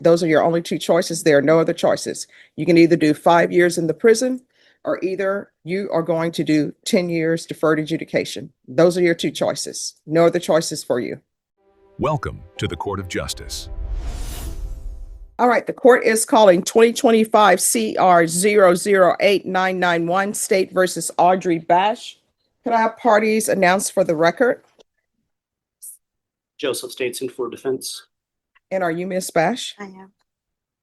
Those are your only two choices. There are no other choices. You can either do 5 years in the prison, or either you are going to do 10 years deferred adjudication. Those are your two choices. No other choices for you. Welcome to the Court of Justice. All right, the court is calling 2025 CR 008991 State versus Audrey Bash. Could I have parties announced for the record? Joseph Stateson for defense. And are you Miss Bash? I am.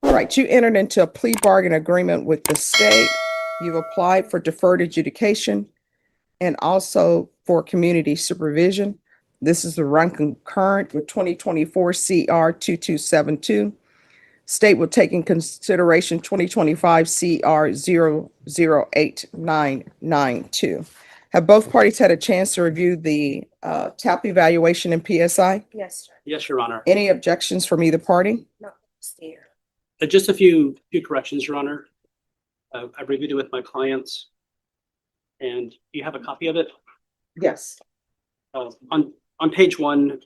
All right, you entered into a plea bargain agreement with the state. You've applied for deferred adjudication and also for community supervision. This is the run concurrent with 2024 CR 2272. State will take in consideration 2025 CR 008992. Have both parties had a chance to review the TAP evaluation and PSI? Yes, sir. Yes, Your Honor. Any objections from either party? No, stay here. Just a few corrections, Your Honor. I reviewed it with my clients, and you have a copy of it. Yes. On page 1,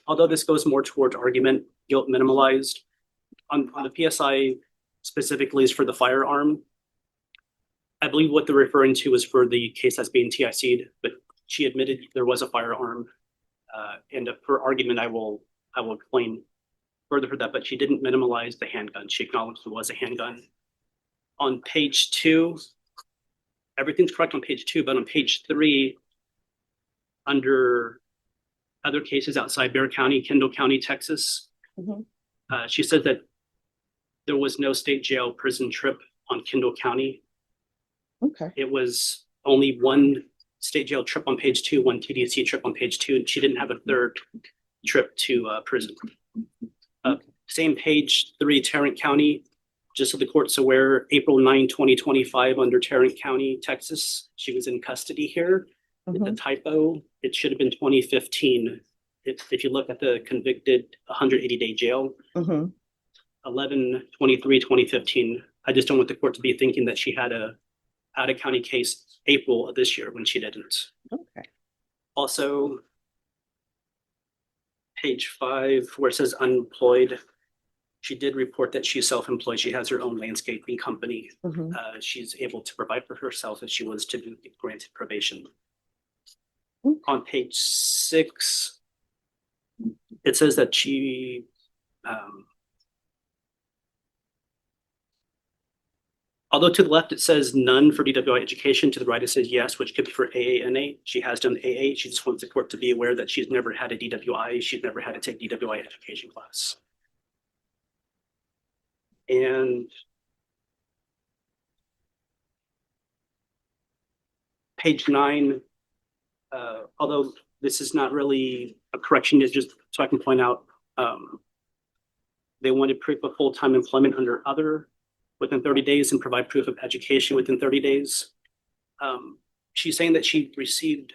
although this goes more towards argument, guilt minimalized, on the PSI specifically is for the firearm. I believe what they're referring to is for the case that's being TIC'd, but she admitted there was a firearm. And for argument, I will explain further for that, but she didn't minimalize the handgun. She acknowledged it was a handgun. On page 2, everything's correct on page 2, but on page 3, under other cases outside Bexar County, Kendall County, Texas, she said that there was no state jail prison trip on Kendall County. Okay. It was only one state jail trip on page 2, one TDC trip on page 2, and she didn't have a third trip to prison. Same page 3, Tarrant County, just so the court's aware, April 9, 2025, under Tarrant County, Texas. She was in custody here. It's a typo. It should have been 2015. If you look at the convicted 180-day jail, 11/23/2015. I just don't want the court to be thinking that she had a out-of-county case April of this year when she didn't. Okay. Also, page 5, where it says unemployed, she did report that she's self-employed. She has her own landscaping company. She's able to provide for herself if she was to be granted probation. On page 6, it says that she although to the left it says none for DWI education, to the right it says yes, which could be for AANA. She has done AA. She just wants the court to be aware that she's never had a DWI. She's never had to take DWI education class. And page 9, although this is not really a correction, it's just so I can point out, they wanted proof of full-time employment under other within 30 days and provide proof of education within 30 days. She's saying that she received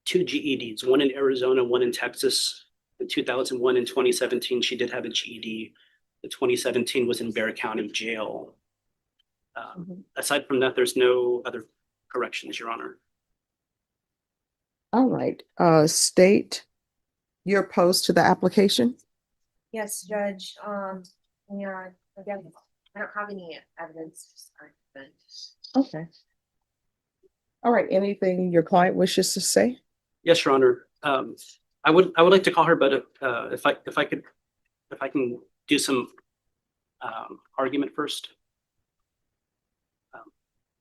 2 GEDs, one in Arizona, one in Texas. In 2001 and 2017, she did have a GED. The 2017 was in Bexar County jail. Aside from that, there's no other corrections, Your Honor. All right. State, you're opposed to the application? Yes, Judge. Yeah, again, I don't have any evidence. Okay. All right. Anything your client wishes to say? Yes, Your Honor. I would like to call her, but if I can do some argument first.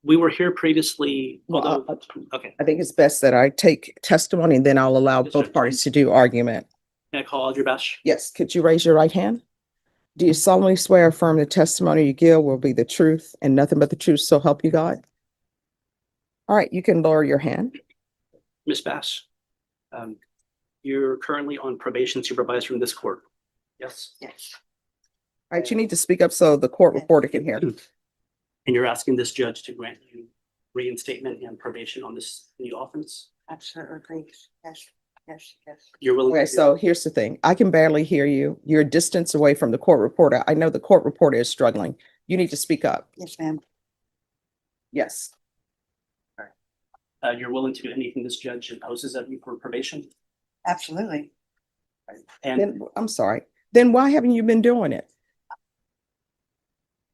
We were here previously. Well, Okay. I think it's best that I take testimony and then I'll allow Yes, both sir. parties to do argument. Can I call Audrey Bash? Yes. Could you raise your right hand? Do you solemnly swear or affirm the testimony you give will be the truth and nothing but the truth, so help you God? All right. You can lower your hand. Ms. Bash, you're currently on probation supervised from this court. Yes. Yes. All right. You need to speak up so the court reporter can hear. And you're asking this judge to grant you reinstatement and probation on this new offense? Absolutely. Yes. Yes. Yes. You're willing Okay, to so here's the thing. I can barely hear you. You're a distance away from the court reporter. I know the court reporter is struggling. You need to speak up. Yes, ma'am. Yes. you're willing to do anything this judge imposes of you for probation? Absolutely. And Then, I'm sorry. Then why haven't you been doing it?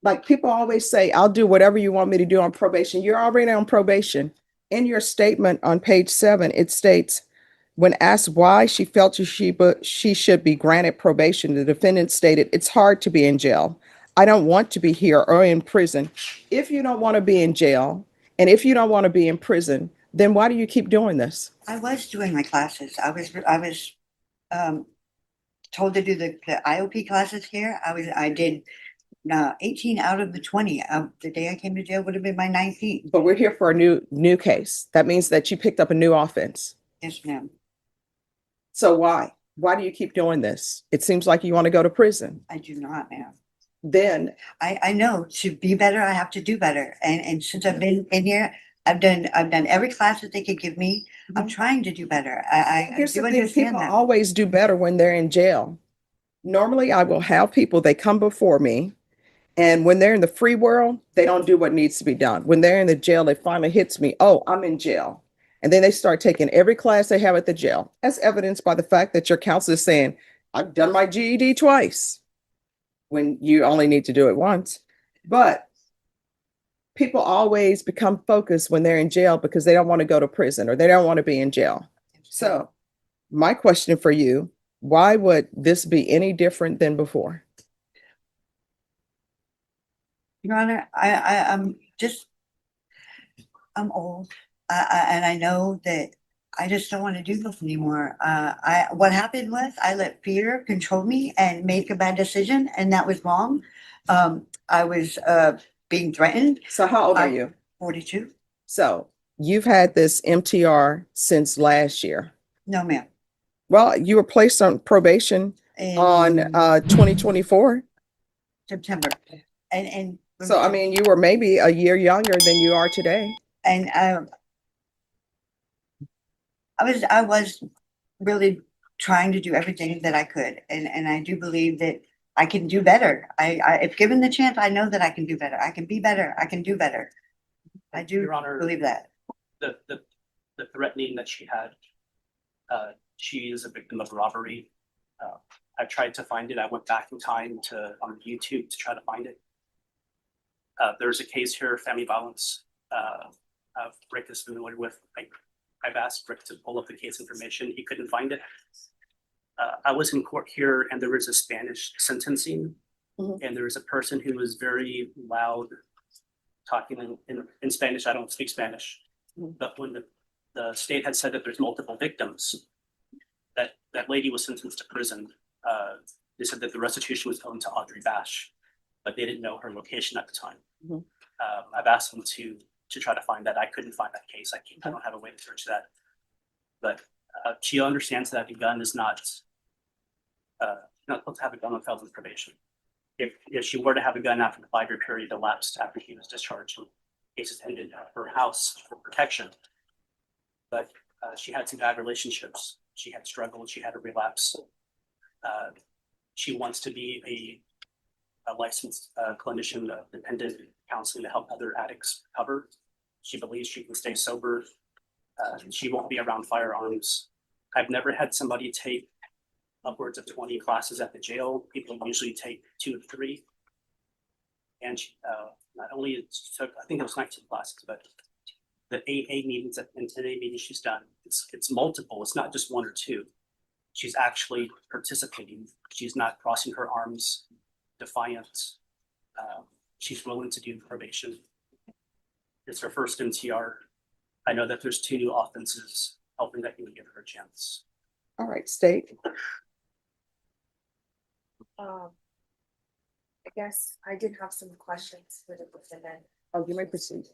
Like people always say, I'll do whatever you want me to do on probation. You're already on probation. In your statement on page 7, it states, when asked why she felt she should be granted probation, the defendant stated, it's hard to be in jail. I don't want to be here or in prison. If you don't want to be in jail and if you don't want to be in prison, then why do you keep doing this? I was doing my classes. I was told to do the IOP classes here. I did 18 out of the 20. The day I came to jail would have been my 19th. But we're here for a new case. That means that you picked up a new offense. Yes, ma'am. So why? Why do you keep doing this? It seems like you want to go to prison. I do not, ma'am. Then I know to be better, I have to do better. And since I've been in here, I've done every class that they could give me. I'm trying to do better. I here's do the thing, understand people that. always do better when they're in jail. Normally, I will have people, they come before me, and when they're in the free world, they don't do what needs to be done. When they're in the jail, it finally hits me, oh, I'm in jail. And then they start taking every class they have at the jail, as evidenced by the fact that your counselor is saying, I've done my GED twice, when you only need to do it once. But people always become focused when they're in jail because they don't want to go to prison or they don't want to be in jail. So my question for you, why would this be any different than before? Your Honor, I'm old, and I know that I just don't want to do this anymore. What happened was I let fear control me and make a bad decision, and that was wrong. I was being threatened. So how old are you? 42. So you've had this MTR since last year. No, ma'am. Well, you were placed on probation on In 2024. September, and So I mean, you were maybe a year younger than you are today. and I was really trying to do everything that I could, and I do believe that I can do better. If given the chance, I know that I can do better. I can be better. I can do better. I do Your Honor, believe that. the threatening that she had, she is a victim of robbery. I tried to find it. I went back in time on YouTube to try to find it. There's a case here, family violence. Rick is familiar with. I've asked Rick to pull up the case information. He couldn't find it. I was in court here, and there was a Spanish sentencing, and there was a person who was very loud, talking in Spanish. I don't speak Spanish, but when the state had said that there's multiple victims, that lady was sentenced to prison. They said that the restitution was owed to Audrey Bash, but they didn't know her location at the time. I've asked them to try to find that. I couldn't find that case. I don't have a way to search that. But she understands that a gun is not supposed to have a gun on felon probation. If she were to have a gun after the 5-year period elapsed after she was discharged, cases ended her house for protection. But she had some bad relationships. She had struggled. She had a relapse. She wants to be a licensed clinician, dependent counseling to help other addicts recover. She believes she can stay sober. She won't be around firearms. I've never had somebody take upwards of 20 classes at the jail. People usually take 2 to 3. And she, not only took, I think it was 19 classes, but the AA meetings and 10A meetings she's done, it's multiple. It's not just 1 or 2. She's actually participating. She's not crossing her arms, defiant. She's willing to do probation. It's her first MTR. I know that there's 2 new offenses, hoping that you would give her a chance. All right, state. I guess I did have some questions for the defendant. Oh, you may proceed.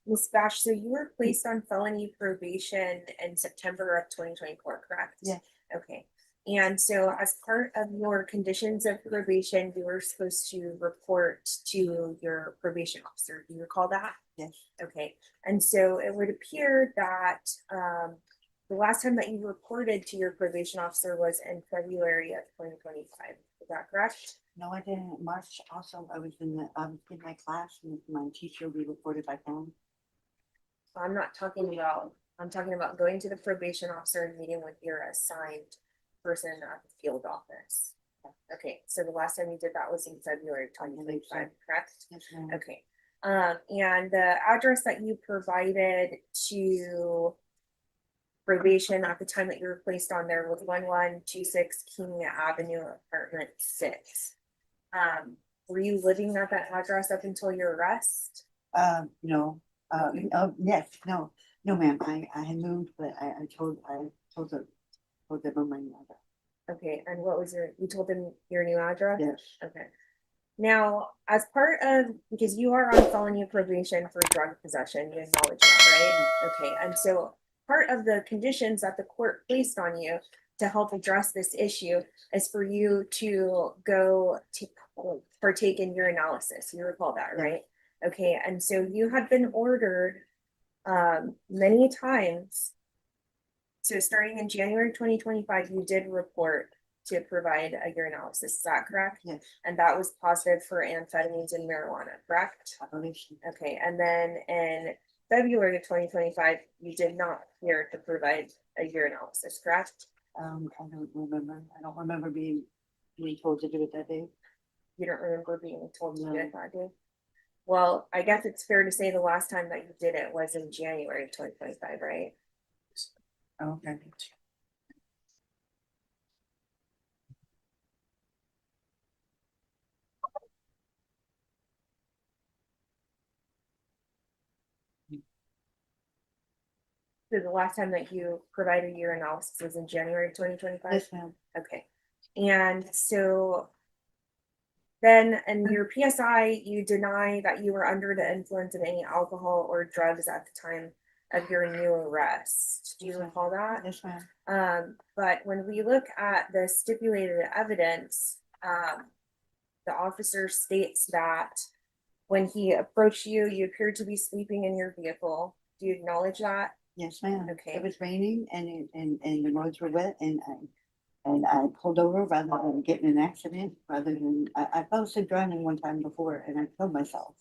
Ms. Bash, so you were placed on felony probation in September of 2024, correct? Yes. Okay. And so as part of your conditions of probation, you were supposed to report to your probation officer. Do you recall that? Yes. Okay. And so it would appear that the last time that you reported to your probation officer was in February of 2025. Is that correct? No, I didn't. March also, I was in my class and my teacher, we reported by phone. I'm talking about going to the probation officer and meeting with your assigned person at the field office. Okay, so the last time you did that was in February 2025, correct? Yes, ma'am. Okay, and the address that you provided to probation at the time that you were placed on there was 1126 King Avenue, apartment 6. Were you living at that address up until your arrest? No, oh, yes, no, ma'am, I had moved, but I told them on my mother. Okay, and what was you told them your new address? Yes, Okay. Now, as part of, because you are on felony probation for drug possession, you acknowledge that, right? Okay, and so part of the conditions that the court placed on you to help address this issue is for you to go to partake in your analysis. You recall that, right? Okay, and so you had been ordered many times. So starting in January 2025, you did report to provide a urinalysis. Is that correct? yes, And that was positive for amphetamines and marijuana, correct? I believe so. Okay, and then in February of 2025, you did not appear to provide a urinalysis, correct? I don't remember being told to do it that day. You don't remember being told to do No. it that day? Well, I guess it's fair to say the last time that you did it was in January of 2025, right? Okay. So the last time that you provided your analysis was in January of 2025? Yes, ma'am. Okay, and so then in your PSI, you deny that you were under the influence of any alcohol or drugs at the time of your new arrest. Do you recall that? Yes, ma'am. But when we look at the stipulated evidence, the officer states that when he approached you, you appeared to be sleeping in your vehicle. Do you acknowledge that? Yes, ma'am. Okay. It was raining and the roads were wet and I pulled over rather than getting in an accident, I fell asleep driving one time before and I killed myself.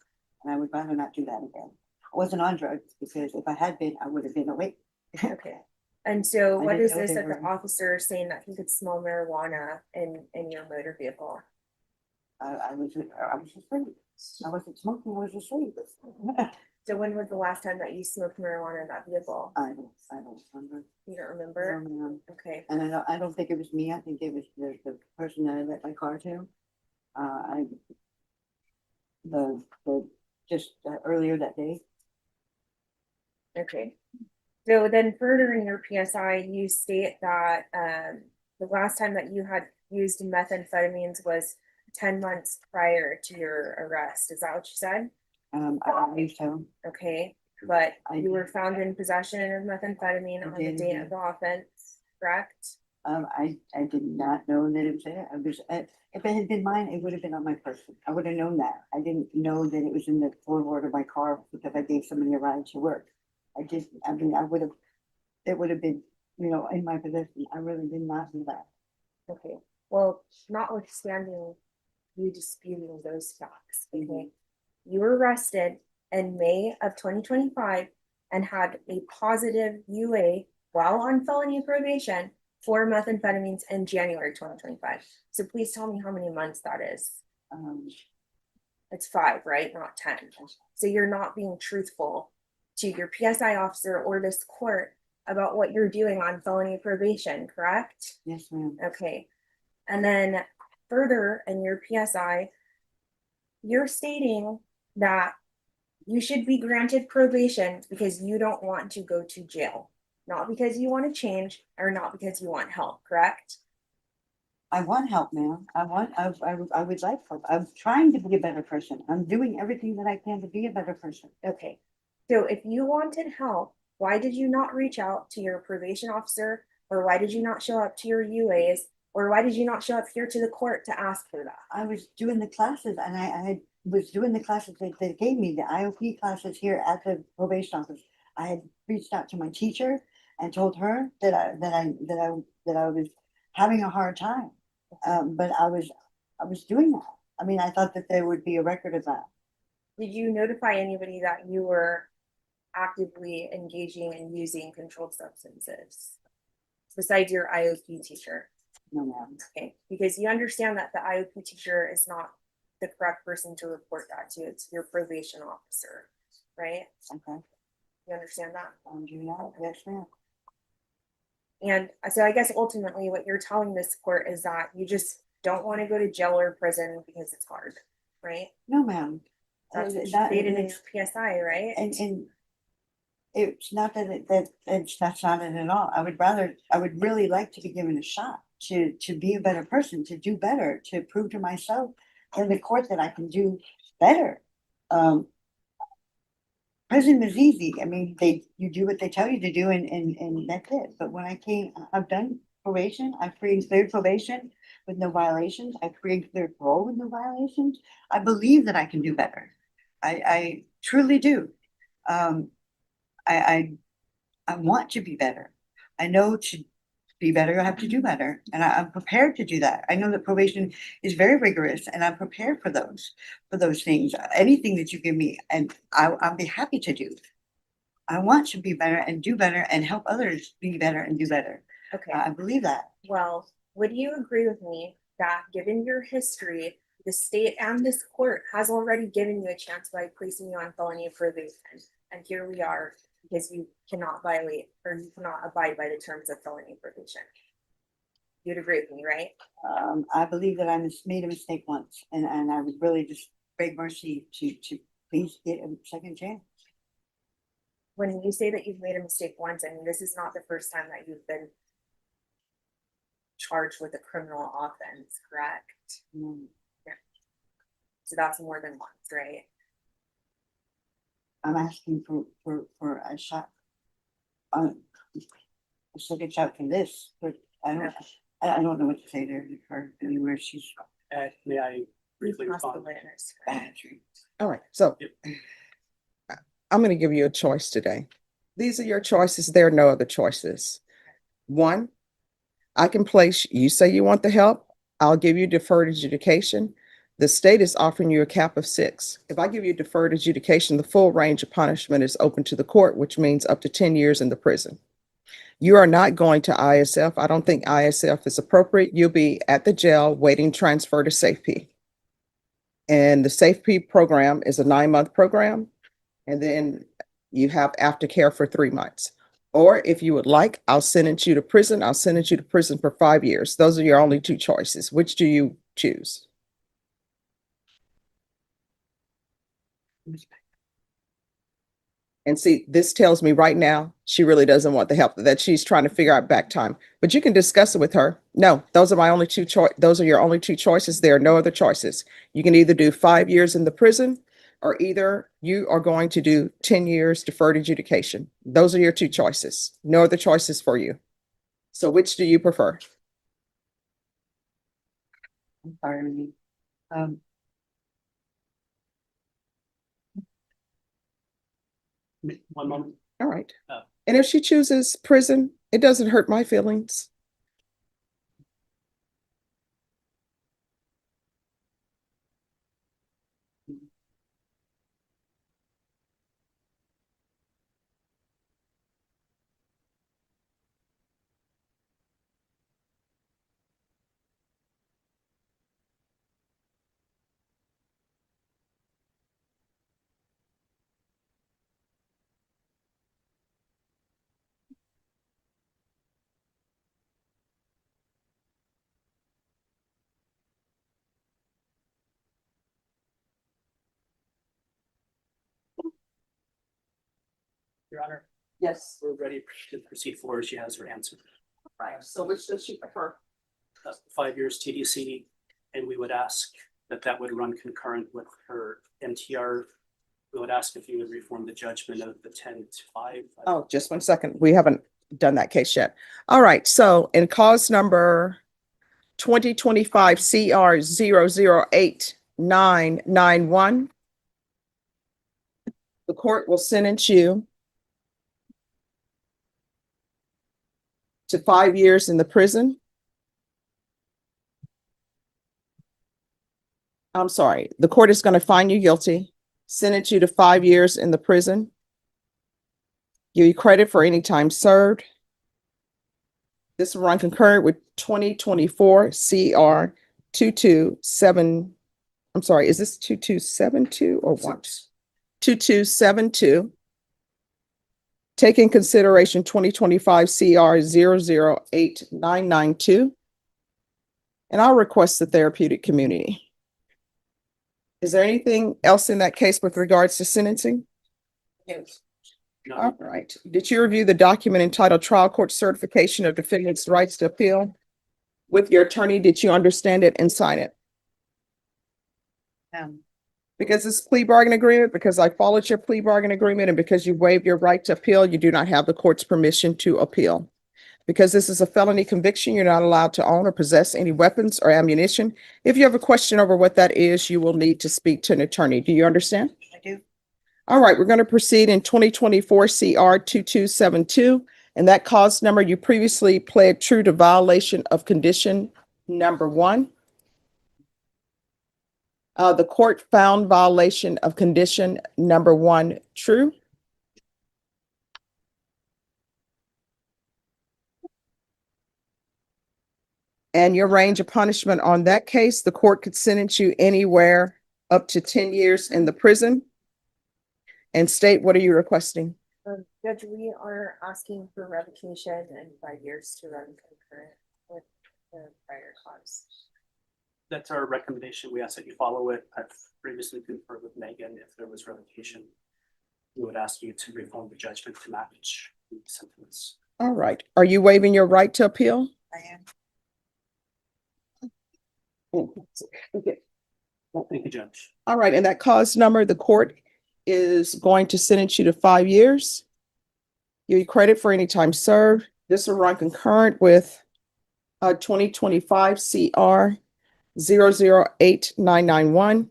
And I would rather not do that again. I wasn't on drugs because if I had been, I would have been awake. Okay. And so I what didn't is know this they that the were- officer is saying that he could smell marijuana in your motor vehicle? I was asleep. I wasn't smoking, I was asleep. So when was the last time that you smoked marijuana in that vehicle? I don't remember. You don't No, remember? ma'am. Okay. And I don't think it was me. I think it was the person that I let my car to. Just earlier that day. Okay. So then further in your PSI, you state that the last time that you had used methamphetamines was 10 months prior to your arrest. Is that what you said? I believe so. Okay, but I you were did. found in possession of methamphetamine I on the did, date yeah. of the offense, correct? I did not know that it was there. If it had been mine, it would have been on my person. I would have known that. I didn't know that it was in the floorboard of my car because I gave somebody a ride to work. It would have been, in my possession. I really did not do that. Okay, well, notwithstanding you disputing those facts, okay? You were arrested in May of 2025 and had a positive UA while on felony probation for methamphetamines in January 2025. So please tell me how many months that is. It's 5, right? Not 10. So you're not being truthful to your PSI officer or this court about what you're doing on felony probation, correct? Yes, ma'am. Okay. And then further in your PSI, you're stating that you should be granted probation because you don't want to go to jail, not because you want to change or not because you want help, correct? I want help, ma'am. I would like help. I'm trying to be a better person. I'm doing everything that I can to be a better person. Okay. So if you wanted help, why did you not reach out to your probation officer, or why did you not show up to your UAs, or why did you not show up here to the court to ask for that? I was doing the classes and I was doing the classes that they gave me, the IOP classes here at the probation office. I had reached out to my teacher and told her that I was having a hard time. But I was doing that. I mean, I thought that there would be a record of that. Did you notify anybody that you were actively engaging in using controlled substances besides your IOP teacher? No, ma'am. Okay, because you understand that the IOP teacher is not the correct person to report that to. It's your probation officer, right? Okay. You understand that? Do that. Yes, ma'am. And so I guess ultimately what you're telling this court is that you just don't want to go to jail or prison because it's hard, right? No, ma'am. That's That- stated in your PSI, right? and it's not that that's not it at all. I would really like to be given a shot to be a better person, to do better, to prove to myself in the court that I can do better. Prison is easy. I mean, you do what they tell you to do and that's it. But when I've done probation, I've free and cleared probation with no violations. I've free and cleared parole with no violations. I believe that I can do better. I truly do. I want to be better. I know to be better, I have to do better. And I'm prepared to do that. I know that probation is very rigorous and I'm prepared for those things. Anything that you give me, and I'll be happy to do. I want to be better and do better and help others be better and do better. Okay, I believe that. well, would you agree with me that given your history, the state and this court has already given you a chance by placing you on felony probation? And here we are, because you cannot violate or you cannot abide by the terms of felony probation. You'd agree with me, right? I believe that I made a mistake once and I would really just beg mercy to please get a second chance. When you say that you've made a mistake once, I mean, this is not the first time that you've been charged with a criminal offense, correct? Mm. So that's more than once, right? I'm asking for a shot. A second shot from this, but I don't know what to say there to her anywhere she's May I briefly Ask the respond? witness. bad. All right, so Yep. I'm going to give you a choice today. These are your choices. There are no other choices. One, I can place, you say you want the help, I'll give you deferred adjudication. The state is offering you a cap of 6. If I give you deferred adjudication, the full range of punishment is open to the court, which means up to 10 years in the prison. You are not going to ISF. I don't think ISF is appropriate. You'll be at the jail waiting transfer to SAFEP. And the SAFEP program is a 9-month program. And then you have aftercare for 3 months. Or if you would like, I'll sentence you to prison. I'll sentence you to prison for 5 years. Those are your only 2 choices. Which do you choose? And see, this tells me right now, she really doesn't want the help, that she's trying to figure out back time. But you can discuss it with her. No, those are my only 2 those are your only 2 choices. There are no other choices. You can either do 5 years in the prison, or either you are going to do 10 years deferred adjudication. Those are your 2 choices. No other choices for you. So which do you prefer? I'm sorry, Renee. One moment. All right. Oh. And if she chooses prison, it doesn't hurt my feelings. Your Honor, Yes. we're ready to proceed forward. She has her answer. Right. So which does she prefer? 5 years TDC, and we would ask that would run concurrent with her MTR. We would ask if you would reform the judgment of the 10-5. Oh, just 1 second. We haven't done that case yet. All right. So in cause number 2025 CR 008991, the court will sentence you to 5 years in the prison. I'm sorry, the court is going to find you guilty, sentence you to 5 years in the prison, give you credit for any time served, This will run concurrent with 2024 CR 227. I'm sorry, is this 2272 or what? 2272. Take in consideration 2025 CR 008992. And I'll request the therapeutic community. Is there anything else in that case with regards to sentencing? Yes. All right. Did you review the document entitled Trial Court Certification of Defendant's Rights to Appeal? With your attorney, did you understand it and sign it? Because it's plea bargain agreement, because I followed your plea bargain agreement, and because you waived your right to appeal, you do not have the court's permission to appeal. Because this is a felony conviction, you're not allowed to own or possess any weapons or ammunition. If you have a question over what that is, you will need to speak to an attorney. Do you understand? I do. All right, we're going to proceed in 2024 CR 2272. And that cause number, you previously pled true to violation of condition number 1. The court found violation of condition number 1 true. And your range of punishment on that case, the court could sentence you anywhere up to 10 years in the prison. And state, what are you requesting? Judge, we are asking for revocation and 5 years to run concurrent with the prior cause. That's our recommendation. We ask that you follow it. I've previously conferred with Megan. If there was revocation, we would ask you to reform the judgment to match the sentence. All right. Are you waiving your right to appeal? I am. Thank you, Judge. All right. And that cause number, the court is going to sentence you to 5 years. You get credit for any time served. This will run concurrent with 2025 CR 008991.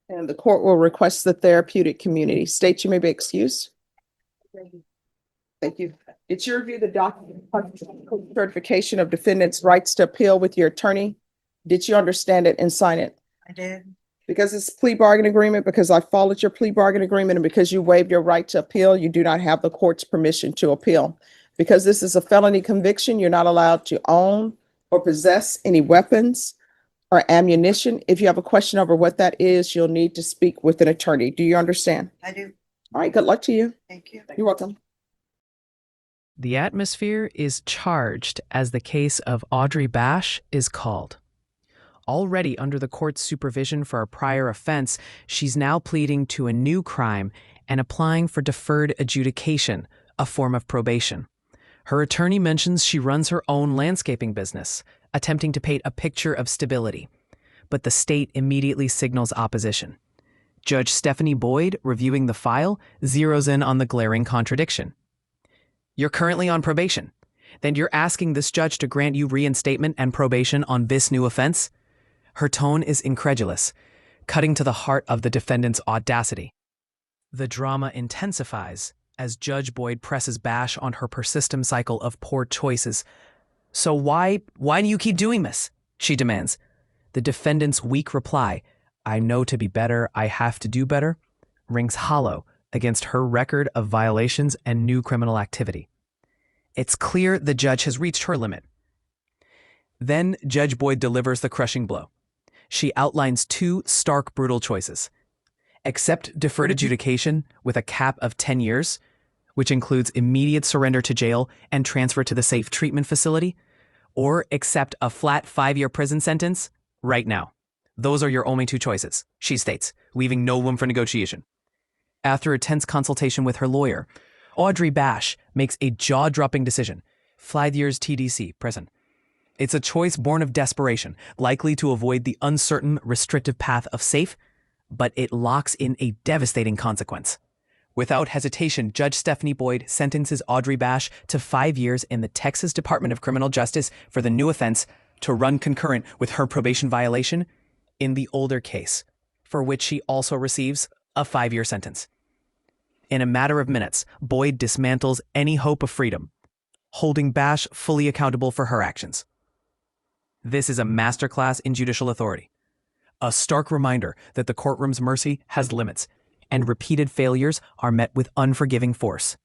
And the court will request the therapeutic community. State, you may be excused. Thank you. Did you review the document certification of defendant's rights to appeal with your attorney? Did you understand it and sign it? I did. Because it's plea bargain agreement, because I followed your plea bargain agreement, and because you waived your right to appeal, you do not have the court's permission to appeal. Because this is a felony conviction, you're not allowed to own or possess any weapons or ammunition. If you have a question over what that is, you'll need to speak with an attorney. Do you understand? I do. All right, good luck to you. Thank you. You're welcome. The atmosphere is charged as the case of Audrey Bash is called. Already under the court's supervision for a prior offense, she's now pleading to a new crime and applying for deferred adjudication, a form of probation. Her attorney mentions she runs her own landscaping business, attempting to paint a picture of stability. But the state immediately signals opposition. Judge Stephanie Boyd, reviewing the file, zeroes in on the glaring contradiction. You're currently on probation. Then you're asking this judge to grant you reinstatement and probation on this new offense? Her tone is incredulous, cutting to the heart of the defendant's audacity. The drama intensifies as Judge Boyd presses Bash on her persistent cycle of poor choices. So why do you keep doing this? She demands. The defendant's weak reply, I know to be better, I have to do better, rings hollow against her record of violations and new criminal activity. It's clear the judge has reached her limit. Then Judge Boyd delivers the crushing blow. She outlines 2 stark, brutal choices. Accept deferred adjudication with a cap of 10 years, which includes immediate surrender to jail and transfer to the safe treatment facility, or accept a flat 5-year prison sentence right now. Those are your only 2 choices, she states, leaving no room for negotiation. After a tense consultation with her lawyer, Audrey Bash makes a jaw-dropping decision. 5 years TDC, prison. It's a choice born of desperation, likely to avoid the uncertain, restrictive path of SAFE, but it locks in a devastating consequence. Without hesitation, Judge Stephanie Boyd sentences Audrey Bash to 5 years in the Texas Department of Criminal Justice for the new offense to run concurrent with her probation violation in the older case, for which she also receives a 5-year sentence. In a matter of minutes, Boyd dismantles any hope of freedom, holding Bash fully accountable for her actions. This is a masterclass in judicial authority, a stark reminder that the courtroom's mercy has limits, and repeated failures are met with unforgiving force.